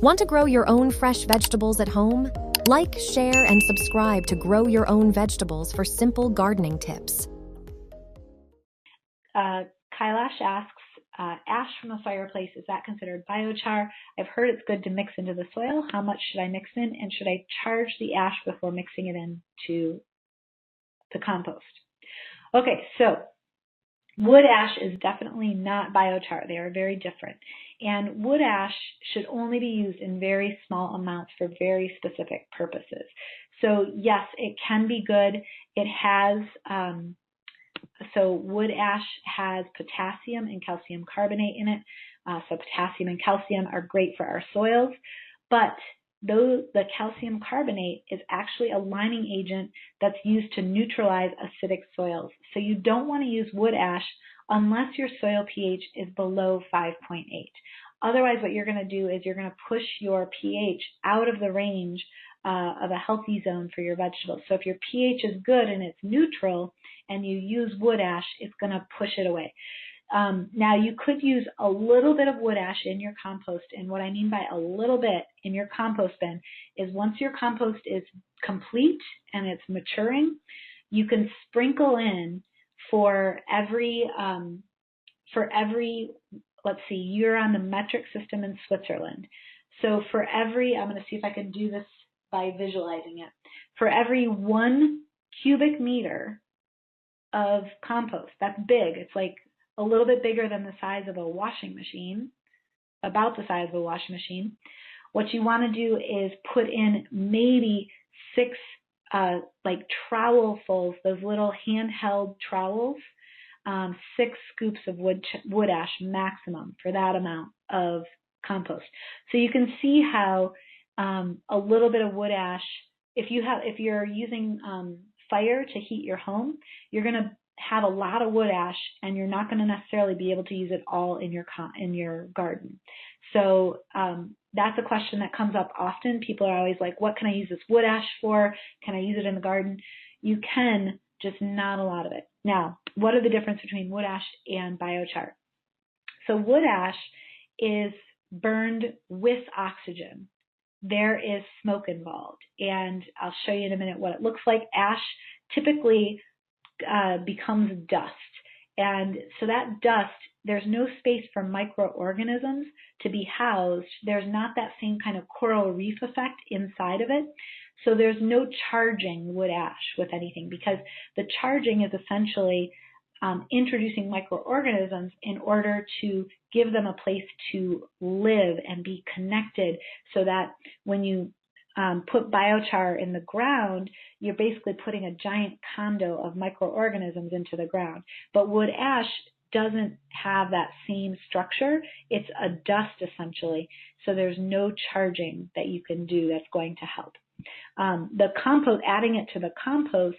Want to grow your own fresh vegetables at home? Like, share, and subscribe to Grow Your Own Vegetables for simple gardening tips. Kailash asks, ash from a fireplace, is that considered biochar? I've heard it's good to mix into the soil. How much should I mix in? And should I charge the ash before mixing it into the compost? Okay, so wood ash is definitely not biochar. They are very different. And wood ash should only be used in very small amounts for very specific purposes. So yes, it can be good. It has, so wood ash has potassium and calcium carbonate in it. So potassium and calcium are great for our soils, but the calcium carbonate is actually a liming agent that's used to neutralize acidic soils. So you don't want to use wood ash unless your soil pH is below 5.8. Otherwise, what you're going to do is you're going to push your pH out of the range of a healthy zone for your vegetables. So if your pH is good and it's neutral and you use wood ash, it's going to push it away. Now, you could use a little bit of wood ash in your compost, and what I mean by a little bit in your compost bin is once your compost is complete and it's maturing, you can sprinkle in for every, let's see, you're on the metric system in Switzerland. So for every, I'm going to see if I can do this by visualizing it, for every 1 cubic meter of compost, that's big, it's like a little bit bigger than the size of a washing machine, about the size of a washing machine. What you want to do is put in maybe 6 like trowelfuls, those little handheld trowels, 6 scoops of wood ash maximum for that amount of compost. So you can see how a little bit of wood ash, if you're using fire to heat your home, you're going to have a lot of wood ash, and you're not going to necessarily be able to use it all in your garden. So that's a question that comes up often. People are always like, what can I use this wood ash for? Can I use it in the garden? You can, just not a lot of it. Now, what are the difference between wood ash and biochar? So wood ash is burned with oxygen. There is smoke involved, and I'll show you in a minute what it looks like. Ash typically becomes dust, and so that dust, there's no space for microorganisms to be housed. There's not that same kind of coral reef effect inside of it, so there's no charging wood ash with anything, because the charging is essentially introducing microorganisms in order to give them a place to live and be connected, so that when you put biochar in the ground, you're basically putting a giant condo of microorganisms into the ground. But wood ash doesn't have that same structure. It's a dust essentially, so there's no charging that you can do that's going to help. The compost, adding it to the compost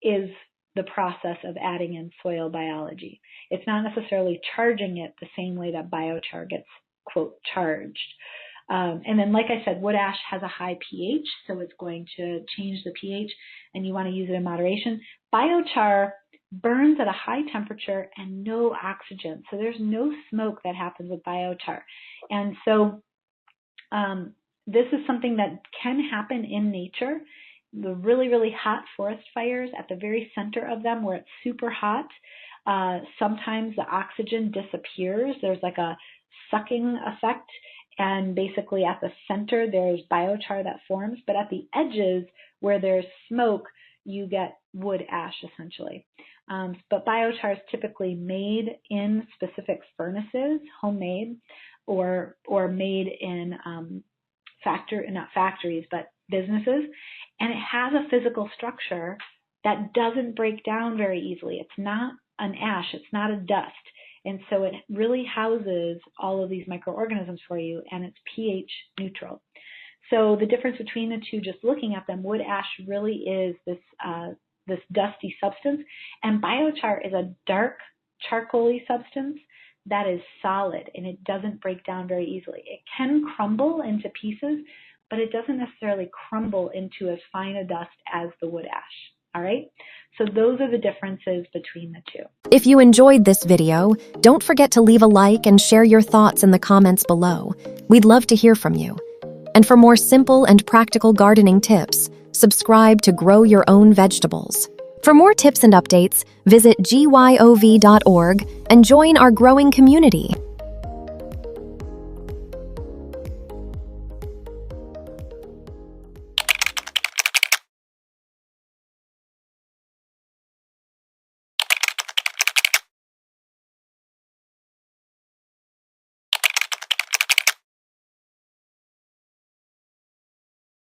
is the process of adding in soil biology. It's not necessarily charging it the same way that biochar gets, quote, charged. And then, like I said, wood ash has a high pH, so it's going to change the pH, and you want to use it in moderation. Biochar burns at a high temperature and no oxygen, so there's no smoke that happens with biochar. And so this is something that can happen in nature. The really, really hot forest fires, at the very center of them where it's super hot, sometimes the oxygen disappears. There's like a sucking effect, and basically at the center there's biochar that forms, but at the edges where there's smoke, you get wood ash essentially. But biochar is typically made in specific furnaces, homemade, or made in not factories, but businesses, and it has a physical structure that doesn't break down very easily. It's not an ash, it's not a dust. And so it really houses all of these microorganisms for you, and it's pH neutral. So the difference between the two, just looking at them, wood ash really is this dusty substance, and biochar is a dark charcoaly substance that is solid, and it doesn't break down very easily. It can crumble into pieces, but it doesn't necessarily crumble into as fine a dust as the wood ash. All right, so those are the differences between the two. If you enjoyed this video, don't forget to leave a like and share your thoughts in the comments below. We'd love to hear from you. And for more simple and practical gardening tips, subscribe to Grow Your Own Vegetables. For more tips and updates, visit gyov.org and join our growing community.